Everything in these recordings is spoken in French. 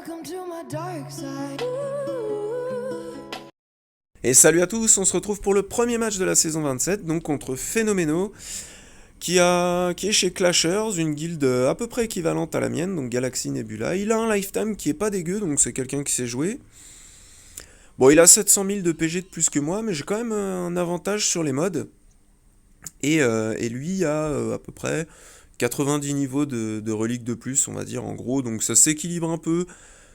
Welcome to my dark side. Et salut à tous, on se retrouve pour le premier match de la saison 27, donc contre Phénoméno, qui est chez Clashers, une guilde à peu près équivalente à la mienne, donc Galaxy Nebula. Il a un lifetime qui est pas dégueu, donc c'est quelqu'un qui sait jouer. Bon, il a 700 000 de PG de plus que moi, mais j'ai quand même un avantage sur les mods. Et lui a à peu près 90 niveaux de reliques de plus, on va dire, en gros, donc ça s'équilibre un peu.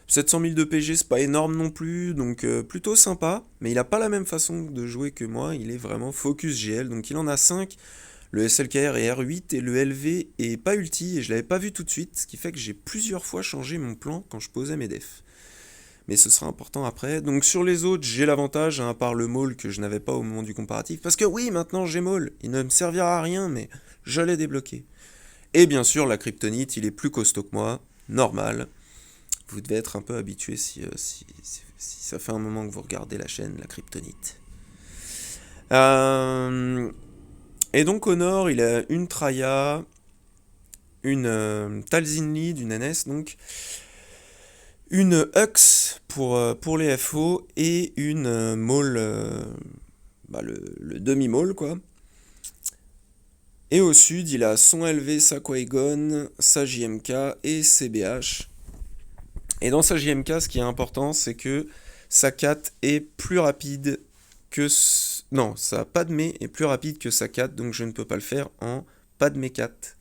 700 000 de PG, c'est pas énorme non plus, donc plutôt sympa. Mais il a pas la même façon de jouer que moi, il est vraiment focus GL. Donc il en a 5, le SLKR est R8 et le LV est pas ulti, et je l'avais pas vu tout de suite, ce qui fait que j'ai plusieurs fois changé mon plan quand je posais mes defs. Mais ce sera important après. Donc sur les autres, j'ai l'avantage, hein, à part le maul que je n'avais pas au moment du comparatif. Parce que oui, maintenant j'ai maul, il ne me servira à rien, mais je l'ai débloqué. Et bien sûr, la kryptonite, il est plus costaud que moi, normal. Vous devez être un peu habitué si ça fait un moment que vous regardez la chaîne, la kryptonite. Et donc au nord, il a une Traya, une Talzin Lead, une NS, donc une Hux pour les FO et une Maul, le demi-Maul quoi. Et au sud, il a son LV, sa Qui-Gon, sa JMK et CBH. Et dans sa JMK, ce qui est important, c'est que sa 4 est plus rapide que... Non, sa Padmé est plus rapide que sa 4, donc je ne peux pas le faire en Padmé 4.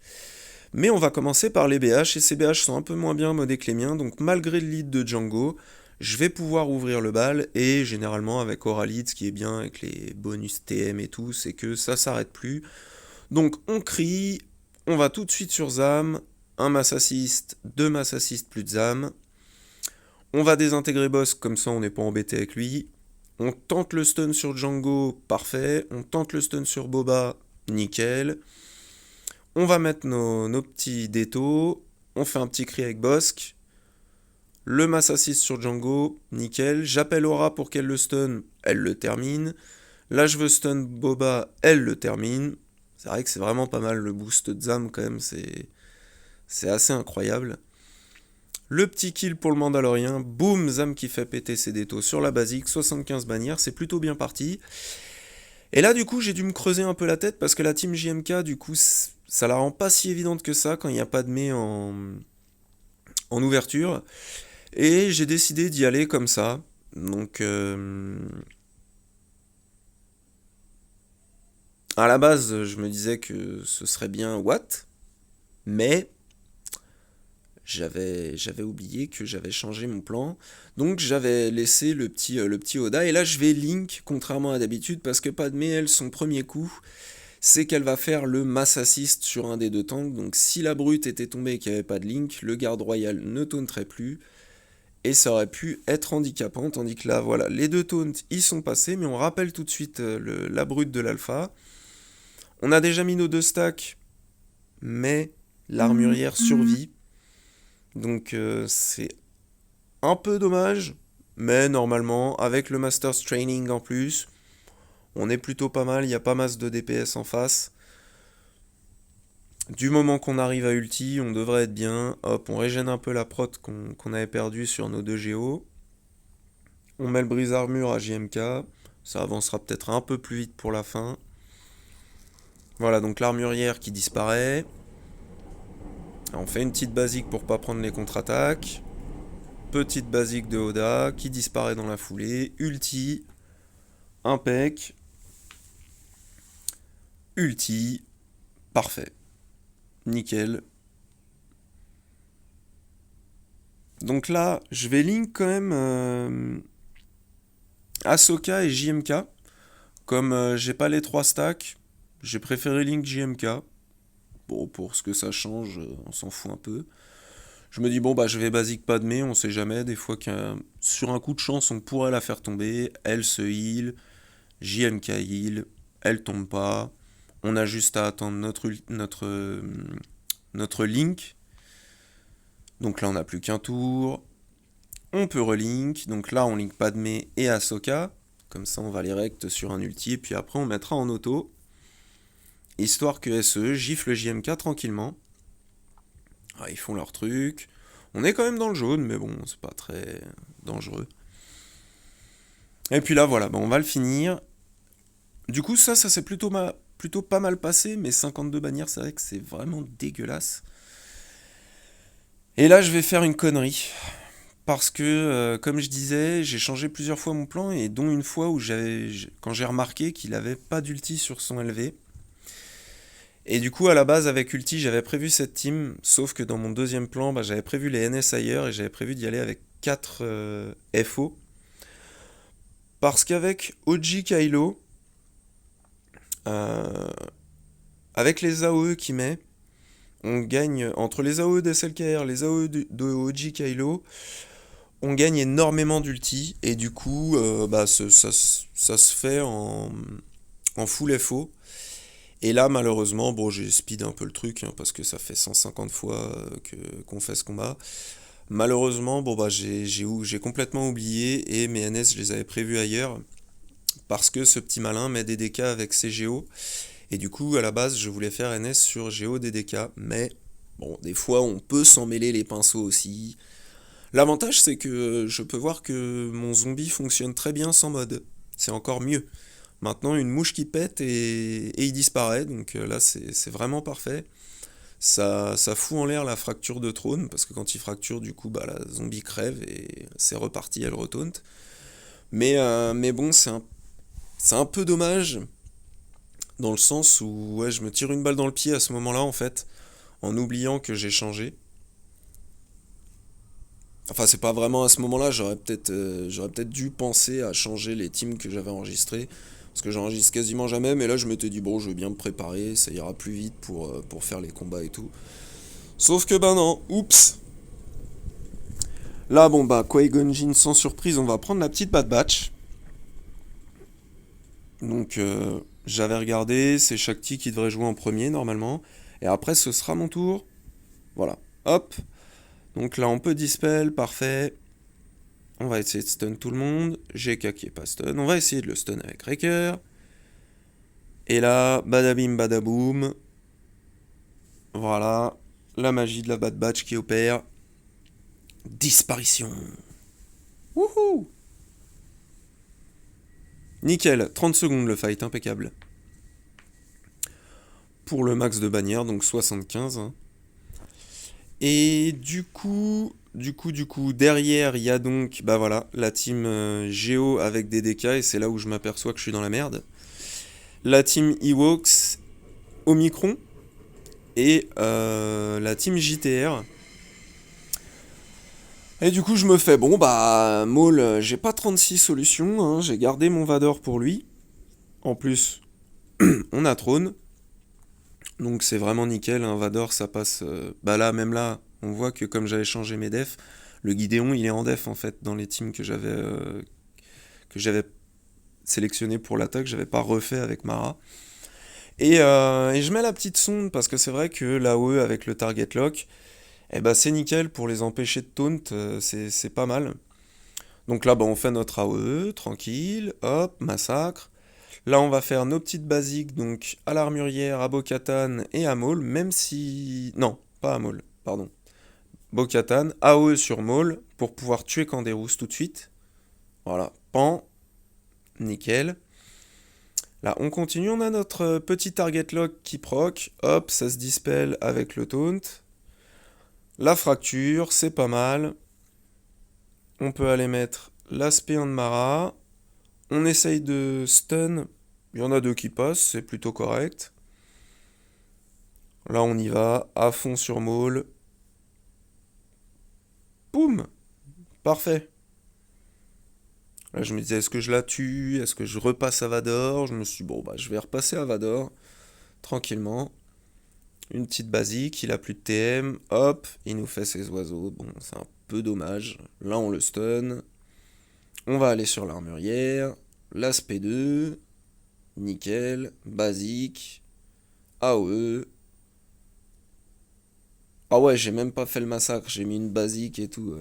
Mais on va commencer par les BH, et ces BH sont un peu moins bien modés que les miens, donc malgré le lead de Django, je vais pouvoir ouvrir le bal, et généralement avec Aura Lead, ce qui est bien avec les bonus TM et tout, c'est que ça s'arrête plus. Donc on crie, on va tout de suite sur Zam, un mass assist, deux mass assist plus de Zam. On va désintégrer Boss, comme ça on n'est pas embêté avec lui. On tente le stun sur Django, parfait. On tente le stun sur Boba, nickel. On va mettre nos petits détos. On fait un petit cri avec Bossk. Le mass assist sur Django, nickel. J'appelle Aura pour qu'elle le stun, elle le termine. Là je veux stun Boba, elle le termine. C'est vrai que c'est vraiment pas mal le boost de Zam quand même, c'est assez incroyable. Le petit kill pour le Mandalorien, boum, Zam qui fait péter ses détos sur la basique, 75 bannières, c'est plutôt bien parti. Et là, du coup, j'ai dû me creuser un peu la tête parce que la team JMK, du coup, ça la rend pas si évidente que ça quand il n'y a pas de mets en ouverture. Et j'ai décidé d'y aller comme ça. Donc, à la base, je me disais que ce serait bien Watt, mais j'avais oublié que j'avais changé mon plan. Donc j'avais laissé le petit Oda. Et là je vais Link, contrairement à d'habitude, parce que Padmé, elle, son premier coup, c'est qu'elle va faire le mass assist sur un des deux tanks. Donc si la brute était tombée et qu'il n'y avait pas de Link, le garde royal ne taunterait plus. Et ça aurait pu être handicapant. Tandis que là, voilà, les deux taunts, ils sont passés. Mais on rappelle tout de suite la brute de l'alpha. On a déjà mis nos deux stacks, mais l'armurière survit. Donc c'est un peu dommage, mais normalement, avec le Master's Training en plus, on est plutôt pas mal, il n'y a pas masse de DPS en face. Du moment qu'on arrive à ulti, on devrait être bien. Hop, on régène un peu la prot qu'on avait perdue sur nos deux Géos. On met le brise-armure à JMK, ça avancera peut-être un peu plus vite pour la fin. Voilà, donc l'armurière qui disparaît. On fait une petite basique pour pas prendre les contre-attaques. Petite basique de Oda qui disparaît dans la foulée. Ulti. Impec. Ulti. Parfait. Nickel. Donc là, je vais link quand même Ahsoka et JMK. Comme j'ai pas les trois stacks, j'ai préféré link JMK. Bon, pour ce que ça change, on s'en fout un peu. Je me dis, bon, bah je vais basique Padmé, on sait jamais. Des fois, sur un coup de chance, on pourrait la faire tomber. Elle se heal. JMK heal. Elle tombe pas. On a juste à attendre notre link. Donc là, on n'a plus qu'un tour. On peut relink. Donc là, on link Padmé et Ahsoka. Comme ça, on va les rect sur un ulti. Et puis après, on mettra en auto. Histoire que SE gifle JMK tranquillement. Ah, ils font leur truc. On est quand même dans le jaune, mais bon, c'est pas très dangereux. Et puis là, voilà, bah, on va le finir. Du coup, ça s'est plutôt pas mal passé, mais 52 bannières, c'est vrai que c'est vraiment dégueulasse. Et là, je vais faire une connerie. Parce que, comme je disais, j'ai changé plusieurs fois mon plan, et dont une fois où quand j'ai remarqué qu'il avait pas d'ulti sur son LV. Et du coup, à la base, avec ulti, j'avais prévu cette team, sauf que dans mon deuxième plan, bah, j'avais prévu les NS ailleurs, et j'avais prévu d'y aller avec 4 FO. Parce qu'avec OG Kylo, euh, avec les AOE qu'il met, on gagne, entre les AOE d'SLKR, les AOE de OG Kylo, on gagne énormément d'ulti, et du coup, bah, ça se fait en full FO. Et là, malheureusement, bon, j'ai speed un peu le truc, hein, parce que ça fait 150 fois qu'on fait ce combat. Malheureusement, bon, bah, j'ai complètement oublié, et mes NS, je les avais prévus ailleurs, parce que ce petit malin met des DK avec ses Géo. Et du coup, à la base, je voulais faire NS sur Géo DDK, mais bon, des fois, on peut s'en mêler les pinceaux aussi. L'avantage, c'est que je peux voir que mon zombie fonctionne très bien sans mode. C'est encore mieux. Maintenant, une mouche qui pète et il disparaît, donc là, c'est vraiment parfait. Ça fout en l'air la fracture de trône, parce que quand il fracture, du coup, bah, la zombie crève et c'est reparti, elle retaunt. Mais bon, c'est un peu dommage, dans le sens où ouais, je me tire une balle dans le pied à ce moment-là, en fait, en oubliant que j'ai changé. Enfin, c'est pas vraiment à ce moment-là, j'aurais peut-être dû penser à changer les teams que j'avais enregistrés. Parce que j'enregistre quasiment jamais, mais là je m'étais dit, bon, je vais bien me préparer, ça ira plus vite pour faire les combats et tout. Sauf que ben non, oups. Là, bon bah, Qui-Gon Jinn, sans surprise, on va prendre la petite Bad Batch. Donc, j'avais regardé, c'est Shakti qui devrait jouer en premier normalement. Et après, ce sera mon tour. Voilà, hop. Donc là, on peut dispel, parfait. On va essayer de stun tout le monde. GK qui est pas stun. On va essayer de le stun avec Wrecker. Et là, badabim badaboum. Voilà. La magie de la Bad Batch qui opère. Disparition. Wouhou. Nickel. 30 secondes le fight, impeccable. Pour le max de bannière, donc 75. Hein. Et du coup, derrière, il y a donc, bah voilà, la team Géo avec des DK, et c'est là où je m'aperçois que je suis dans la merde. La team Ewoks, Omicron, et la team JTR. Et du coup, je me fais, bon, bah, Maul, j'ai pas 36 solutions, hein, j'ai gardé mon Vador pour lui. En plus, on a Trône. Donc c'est vraiment nickel, un Vador, ça passe... bah là, même là, on voit que comme j'avais changé mes defs, le Gideon, il est en def, en fait, dans les teams que j'avais sélectionné pour l'attaque, j'avais pas refait avec Mara. Et je mets la petite sonde, parce que c'est vrai que l'AOE avec le target lock, eh ben c'est nickel pour les empêcher de taunt, c'est pas mal. Donc là, bah, on fait notre AOE, tranquille, hop, massacre. Là, on va faire nos petites basiques, donc à l'armurière, à Bo-Katan et à Maul, même si... Non, pas à Maul, pardon. Bo-Katan, AOE sur Maul, pour pouvoir tuer Canderous tout de suite. Voilà, pan, nickel. Là, on continue, on a notre petit target lock qui proc, hop, ça se dispel avec le taunt. La fracture, c'est pas mal. On peut aller mettre l'aspect en Mara. On essaye de stun. Il y en a deux qui passent, c'est plutôt correct. Là, on y va, à fond sur Maul. Boum. Parfait. Là, je me disais, est-ce que je la tue? Est-ce que je repasse à Vador? Je me suis dit, bon, bah, je vais repasser à Vador. Tranquillement. Une petite basique, il a plus de TM. Hop, il nous fait ses oiseaux. Bon, c'est un peu dommage. Là, on le stun. On va aller sur l'armurière. L'aspect 2. Nickel. Basique. AOE. Ah ouais, j'ai même pas fait le massacre. J'ai mis une basique et tout.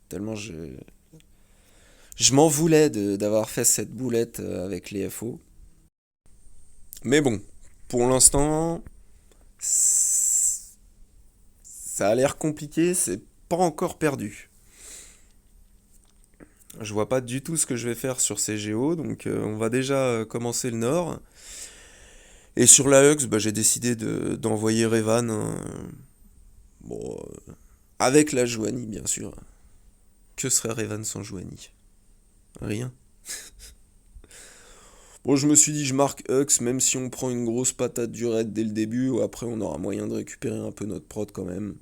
Tellement je m'en voulais d'avoir fait cette boulette avec les FO. Mais bon, pour l'instant, ça a l'air compliqué. pas encore perdu. Je vois pas du tout ce que je vais faire sur ces géos, donc on va déjà commencer le nord. Et sur la Hux, bah, j'ai décidé d'envoyer Revan, hein. Bon, avec la Joanie, bien sûr. Que serait Revan sans Joanie? Rien. Bon, je me suis dit, je marque Hux, même si on prend une grosse patate du raid dès le début, ou après on aura moyen de récupérer un peu notre prod quand même.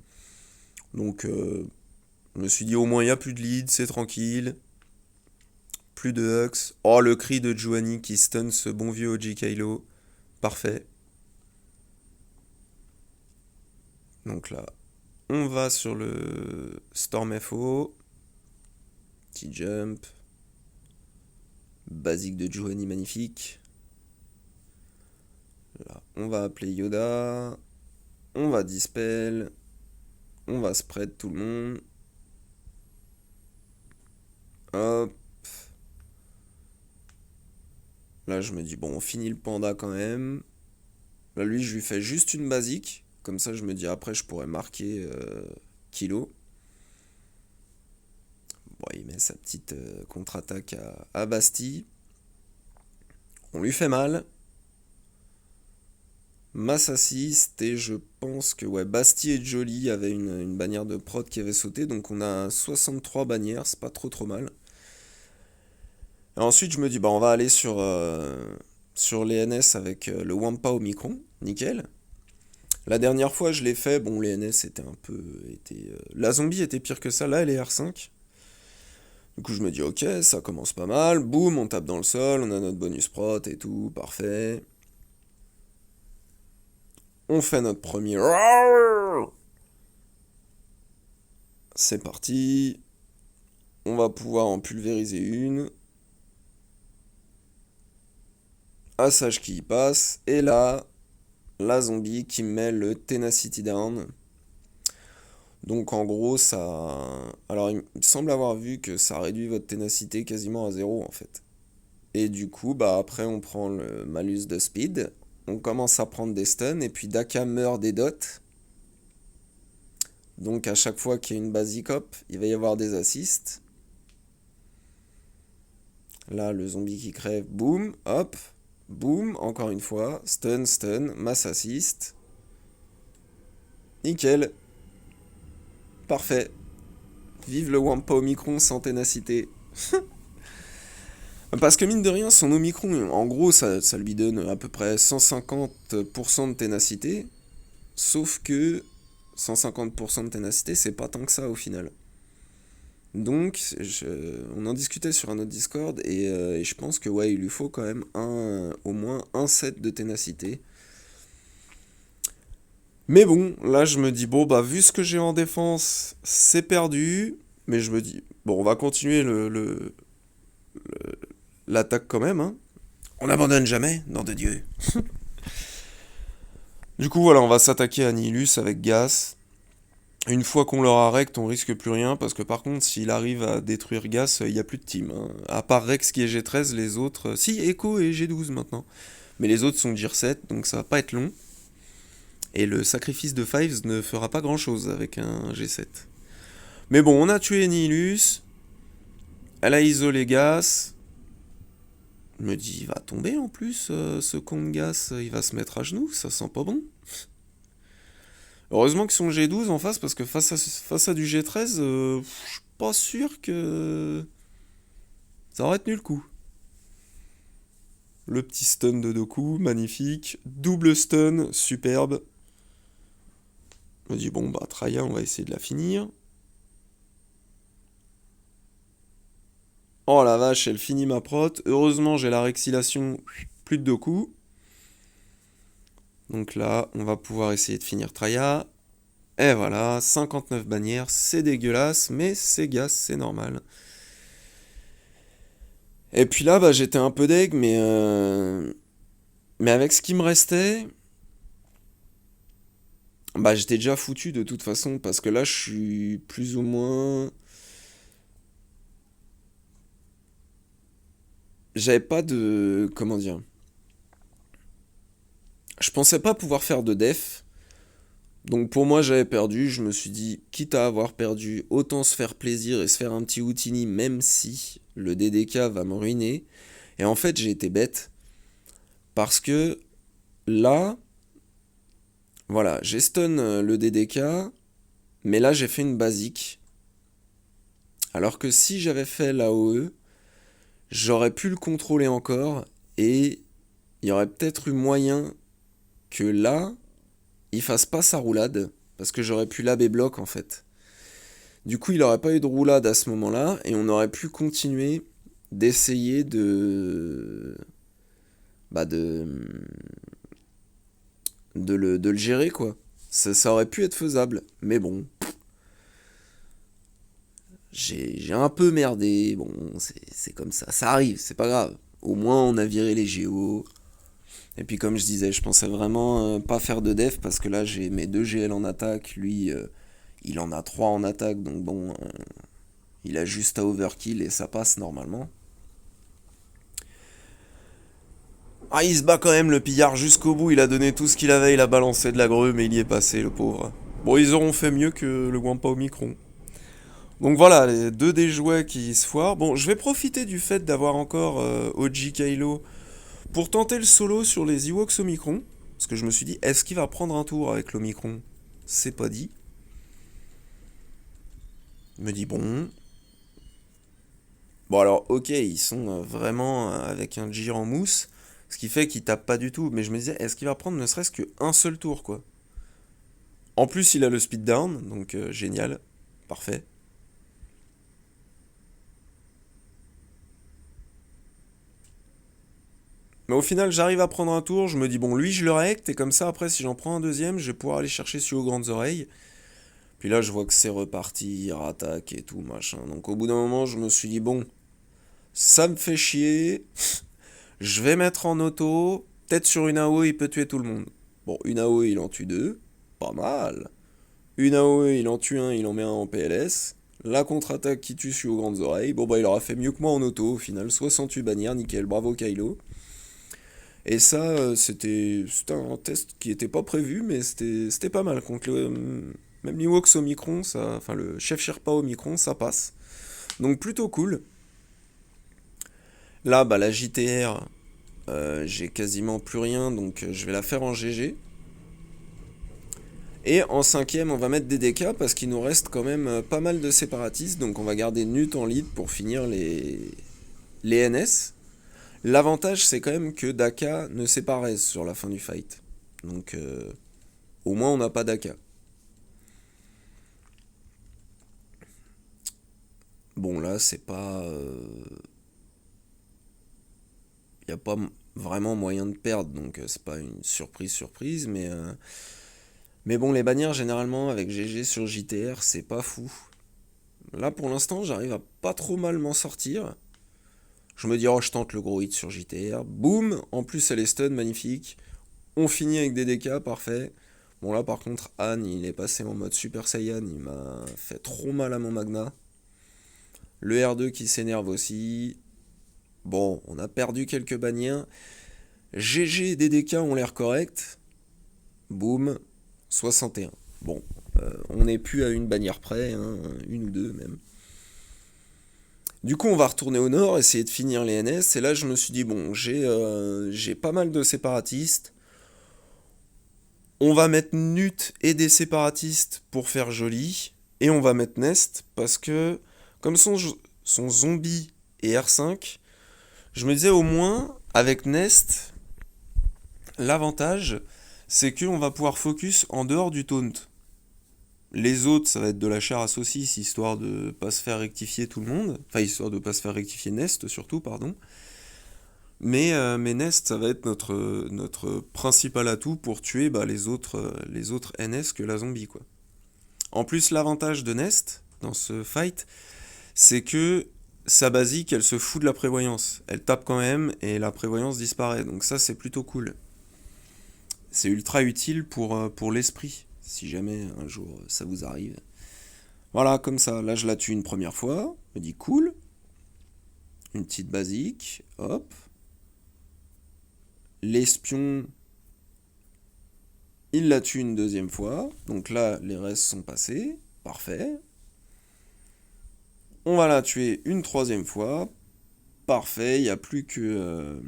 Donc, je me suis dit, au moins il n'y a plus de lead, c'est tranquille. Plus de Hux. Oh, le cri de Joanie qui stun ce bon vieux OG Kylo. Parfait. Donc là, on va sur le Storm FO. Petit jump. Basique de Joanie magnifique. Là, on va appeler Yoda. On va dispel. On va spread tout le monde. Hop. Là, je me dis, bon, on finit le panda quand même. Là, lui, je lui fais juste une basique. Comme ça, je me dis, après, je pourrais marquer Kilo. Bon, il met sa petite contre-attaque à Bastille. On lui fait mal. Mass assist et je pense que ouais, Bastille et Jolie avaient une bannière de prod qui avait sauté. Donc on a 63 bannières, c'est pas trop mal. Et ensuite, je me dis, bah, on va aller sur les NS avec le Wampa Omicron. Nickel. La dernière fois, je l'ai fait. Bon, les NS étaient un peu. La zombie était pire que ça. Là, elle est R5. Du coup, je me dis, ok, ça commence pas mal. Boum, on tape dans le sol. On a notre bonus prot et tout. Parfait. On fait notre premier. C'est parti. On va pouvoir en pulvériser une. Assage qui y passe. Et là, la zombie qui met le Tenacity Down. Donc en gros, ça... Alors il me semble avoir vu que ça réduit votre ténacité quasiment à zéro en fait. Et du coup, bah après on prend le malus de speed. On commence à prendre des stuns. Et puis Daka meurt des dots. Donc à chaque fois qu'il y a une basic hop, il va y avoir des assists. Là, le zombie qui crève, boum, hop, boum, encore une fois, stun, mass assist. Nickel, parfait. Vive le Wampa Omicron sans ténacité. Parce que mine de rien, son Omicron, en gros, ça lui donne à peu près 150% de ténacité. Sauf que 150% de ténacité, c'est pas tant que ça au final. Donc, on en discutait sur un autre Discord et je pense que ouais, il lui faut quand même au moins un set de ténacité. Mais bon, là je me dis, bon bah vu ce que j'ai en défense, c'est perdu. Mais je me dis, bon on va continuer l'attaque quand même, hein. On n'abandonne jamais, nom de Dieu. Du coup voilà, on va s'attaquer à Nihilus avec Gas. Une fois qu'on l'aura rect, on risque plus rien, parce que par contre, s'il arrive à détruire Gas, il n'y a plus de team, hein. À part Rex qui est G13, les autres... Si, Echo est G12 maintenant. Mais les autres sont G7, donc ça va pas être long. Et le sacrifice de Fives ne fera pas grand chose avec un G7. Mais bon, on a tué Nihilus. Elle a isolé Gas. Je me dis, il va tomber en plus, ce con de Gas. Il va se mettre à genoux, ça sent pas bon. Heureusement qu'ils sont G12 en face, parce que face à du G13, je suis pas sûr que ça aurait tenu le coup. Le petit stun de Doku, magnifique. Double stun, superbe. Je me dis, bon, bah, Traya, on va essayer de la finir. Oh la vache, elle finit ma prot. Heureusement, j'ai la rexilation, plus de Doku. Donc là, on va pouvoir essayer de finir Traya. Et voilà, 59 bannières, c'est dégueulasse, mais c'est Gas, c'est normal. Et puis là, bah, j'étais un peu deg, mais avec ce qui me restait, bah, j'étais déjà foutu de toute façon, parce que là, je suis plus ou moins... J'avais pas de... Comment dire? Je pensais pas pouvoir faire de def, Donc pour moi, j'avais perdu. Je me suis dit, quitte à avoir perdu, autant se faire plaisir et se faire un petit Houdini, même si le DDK va me ruiner. Et en fait, j'ai été bête. Parce que là, voilà, j'ai stun le DDK. Mais là, j'ai fait une basique. Alors que si j'avais fait l'AOE, j'aurais pu le contrôler encore. Et il y aurait peut-être eu moyen que là, il fasse pas sa roulade. Parce que j'aurais pu l'AB bloc en fait. Du coup, il n'aurait pas eu de roulade à ce moment-là. Et on aurait pu continuer d'essayer de. Bah de le gérer quoi. Ça aurait pu être faisable. Mais bon. J'ai un peu merdé. Bon, c'est comme ça. Ça arrive, c'est pas grave. Au moins, on a viré les géos. Et puis comme je disais, je pensais vraiment pas faire de def parce que là j'ai mes 2 GL en attaque, lui il en a 3 en attaque, donc bon, il a juste à overkill et ça passe normalement. Ah, il se bat quand même le pillard jusqu'au bout, il a donné tout ce qu'il avait, il a balancé de la grue, mais il y est passé le pauvre. Bon, ils auront fait mieux que le Wampa Omicron. Donc voilà, les 2 des jouets qui se foirent. Bon, je vais profiter du fait d'avoir encore OG Kylo pour tenter le solo sur les Ewoks Omicron. Parce que je me suis dit, est-ce qu'il va prendre un tour avec l'Omicron? C'est pas dit. Il me dit bon. Bon alors ok, ils sont vraiment avec un Jir en mousse. Ce qui fait qu'ils tapent pas du tout. Mais je me disais, est-ce qu'il va prendre ne serait-ce qu'un seul tour quoi? En plus il a le speed down, donc génial. Parfait. Mais au final j'arrive à prendre un tour, je me dis bon lui je le recte et comme ça après si j'en prends un deuxième je vais pouvoir aller chercher celui aux grandes oreilles. Puis là je vois que c'est reparti, il rattaque et tout machin. Donc au bout d'un moment je me suis dit bon, ça me fait chier, je vais mettre en auto, peut-être sur une AOE il peut tuer tout le monde. Bon, une AOE il en tue deux, pas mal. Une AOE il en tue un, il en met un en PLS. La contre-attaque qui tue celui aux grandes oreilles, bon bah il aura fait mieux que moi en auto au final, 68 bannières, nickel, bravo Kylo. Et ça, c'était un test qui était pas prévu, mais c'était pas mal. Contre même l'Ewoks Omicron, ça, enfin le chef Sherpa Omicron, ça passe. Donc plutôt cool. Là, bah, la JTR, j'ai quasiment plus rien, donc je vais la faire en GG. Et en cinquième, on va mettre DDK parce qu'il nous reste quand même pas mal de séparatistes. Donc on va garder Nut en lead pour finir les NS. L'avantage, c'est quand même que Daka ne séparaise sur la fin du fight. Donc au moins, on n'a pas Daka. Bon, là, c'est pas. Il n'y a pas vraiment moyen de perdre, donc c'est pas une surprise, mais bon, les bannières, généralement, avec GG sur JTR, c'est pas fou. Là, pour l'instant, j'arrive à pas trop mal m'en sortir. Je me dis, oh, je tente le gros hit sur JTR. Boum. En plus, elle est stun, magnifique. On finit avec des DK, parfait. Bon, là, par contre, Anne, il est passé en mode Super Saiyan. Il m'a fait trop mal à mon Magna. Le R2 qui s'énerve aussi. Bon, on a perdu quelques bannières. GG et DDK ont l'air corrects. Boum. 61. Bon, on n'est plus à une bannière près, hein, une ou deux même. Du coup, on va retourner au nord, essayer de finir les NS. Et là, je me suis dit, bon, j'ai pas mal de séparatistes. On va mettre Nut et des séparatistes pour faire joli. Et on va mettre Nest parce que, comme son zombie et R5, je me disais au moins, avec Nest, l'avantage, c'est qu'on va pouvoir focus en dehors du taunt. Les autres, ça va être de la chair à saucisse, histoire de pas se faire rectifier tout le monde. Enfin, histoire de pas se faire rectifier Nest, surtout, pardon. Mais Nest, ça va être notre principal atout pour tuer bah, les autres NS que la zombie, quoi. En plus, l'avantage de Nest, dans ce fight, c'est que sa basique, elle se fout de la prévoyance. Elle tape quand même, et la prévoyance disparaît. Donc ça, c'est plutôt cool. C'est ultra utile pour l'esprit, si jamais un jour ça vous arrive. Voilà, comme ça. Là, je la tue une première fois. Je me dis cool. Une petite basique. Hop. L'espion, il la tue une deuxième fois. Donc là, les restes sont passés. Parfait. On va la tuer une troisième fois. Parfait, il n'y a plus que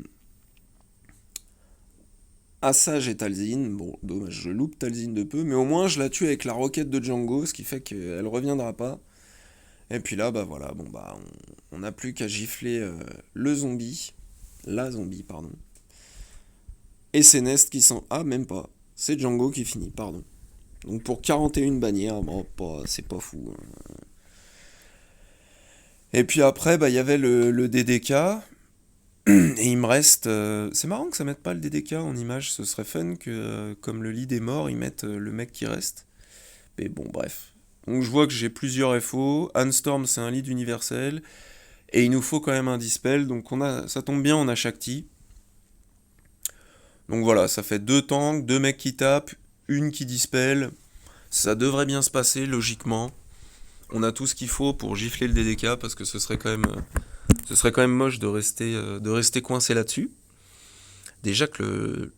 Asajj et Talzin. Bon, dommage, je loupe Talzin de peu, mais au moins je la tue avec la roquette de Django, ce qui fait qu'elle reviendra pas. Et puis là, bah voilà, bon bah on n'a plus qu'à gifler le zombie, la zombie, pardon. Et c'est Nest qui s'en... Ah, même pas. C'est Django qui finit, pardon. Donc pour 41 bannières, bon, c'est pas fou, hein. Et puis après, bah il y avait le DDK. Et il me reste. C'est marrant que ça mette pas le DDK en image. Ce serait fun que, comme le lead est mort, ils mettent le mec qui reste. Mais bon, bref. Donc je vois que j'ai plusieurs FO. Anstorm, c'est un lead universel. Et il nous faut quand même un dispel. Donc ça tombe bien, on a Shakti. Donc voilà, ça fait deux tanks, deux mecs qui tapent, une qui dispel. Ça devrait bien se passer, logiquement. On a tout ce qu'il faut pour gifler le DDK parce que ce serait quand même moche de rester coincé là-dessus. Déjà que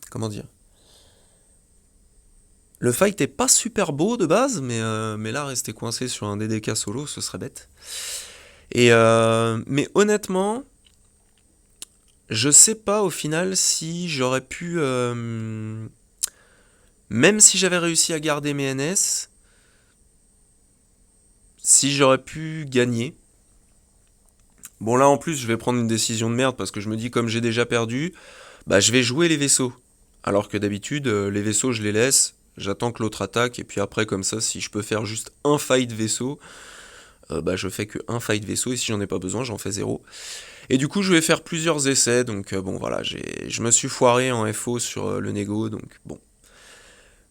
comment dire, le fight est pas super beau de base, mais là rester coincé sur un DDK solo, ce serait bête. Mais honnêtement, je sais pas au final si j'aurais pu, même si j'avais réussi à garder mes NS, si j'aurais pu gagner. Bon là en plus je vais prendre une décision de merde parce que je me dis comme j'ai déjà perdu, bah je vais jouer les vaisseaux. Alors que d'habitude les vaisseaux je les laisse, j'attends que l'autre attaque et puis après comme ça si je peux faire juste un fight vaisseau, bah je fais que un fight vaisseau et si j'en ai pas besoin j'en fais zéro. Et du coup je vais faire plusieurs essais donc bon voilà je me suis foiré en FO sur le négo donc bon.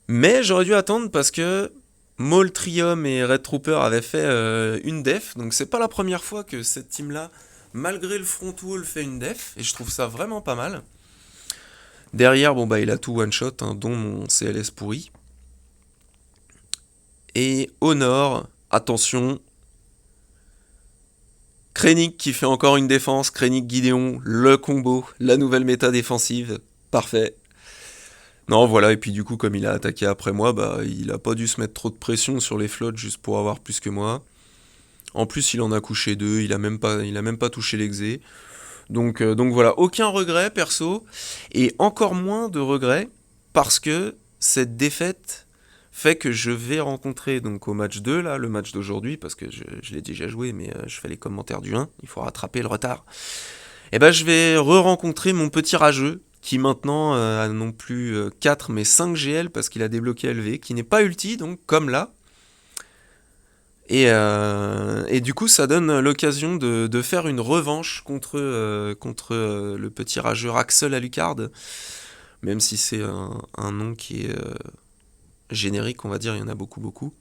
Mais j'aurais dû attendre parce que Maul Trium et Red Trooper avaient fait une def, donc c'est pas la première fois que cette team-là, malgré le front wall, fait une def, et je trouve ça vraiment pas mal. Derrière, bon bah il a tout one shot, hein, dont mon CLS pourri. Et au nord, attention, Krennic qui fait encore une défense, Krennic Gideon, le combo, la nouvelle méta défensive, parfait. Non, voilà, et puis du coup, comme il a attaqué après moi, bah, il a pas dû se mettre trop de pression sur les flottes juste pour avoir plus que moi. En plus, il en a couché deux, il a même pas touché l'exé. Donc voilà, aucun regret perso, et encore moins de regrets, parce que cette défaite fait que je vais rencontrer donc au match 2, là, le match d'aujourd'hui, parce que je l'ai déjà joué, mais je fais les commentaires du 1, il faut rattraper le retard. Et ben je vais re-rencontrer mon petit rageux, qui maintenant a non plus 4 mais 5 GL parce qu'il a débloqué LV, qui n'est pas ulti, donc comme là. Et du coup ça donne l'occasion de faire une revanche contre le petit rageux Raxel Alucard, même si c'est un nom qui est générique, on va dire, il y en a beaucoup beaucoup.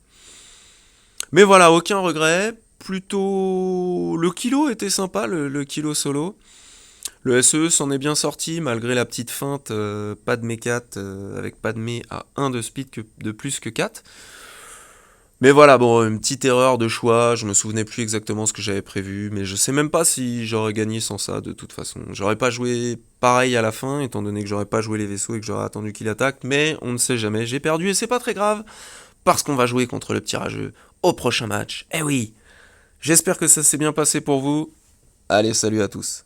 Mais voilà, aucun regret, plutôt... Le kilo était sympa, le kilo solo. Le SE s'en est bien sorti malgré la petite feinte Padmé 4 avec Padmé à 1 de speed de plus que 4. Mais voilà, bon, une petite erreur de choix, je me souvenais plus exactement ce que j'avais prévu, mais je sais même pas si j'aurais gagné sans ça de toute façon. J'aurais pas joué pareil à la fin, étant donné que j'aurais pas joué les vaisseaux et que j'aurais attendu qu'il attaque, mais on ne sait jamais, j'ai perdu et c'est pas très grave, parce qu'on va jouer contre le petit rageux au prochain match. Eh oui, j'espère que ça s'est bien passé pour vous. Allez, salut à tous.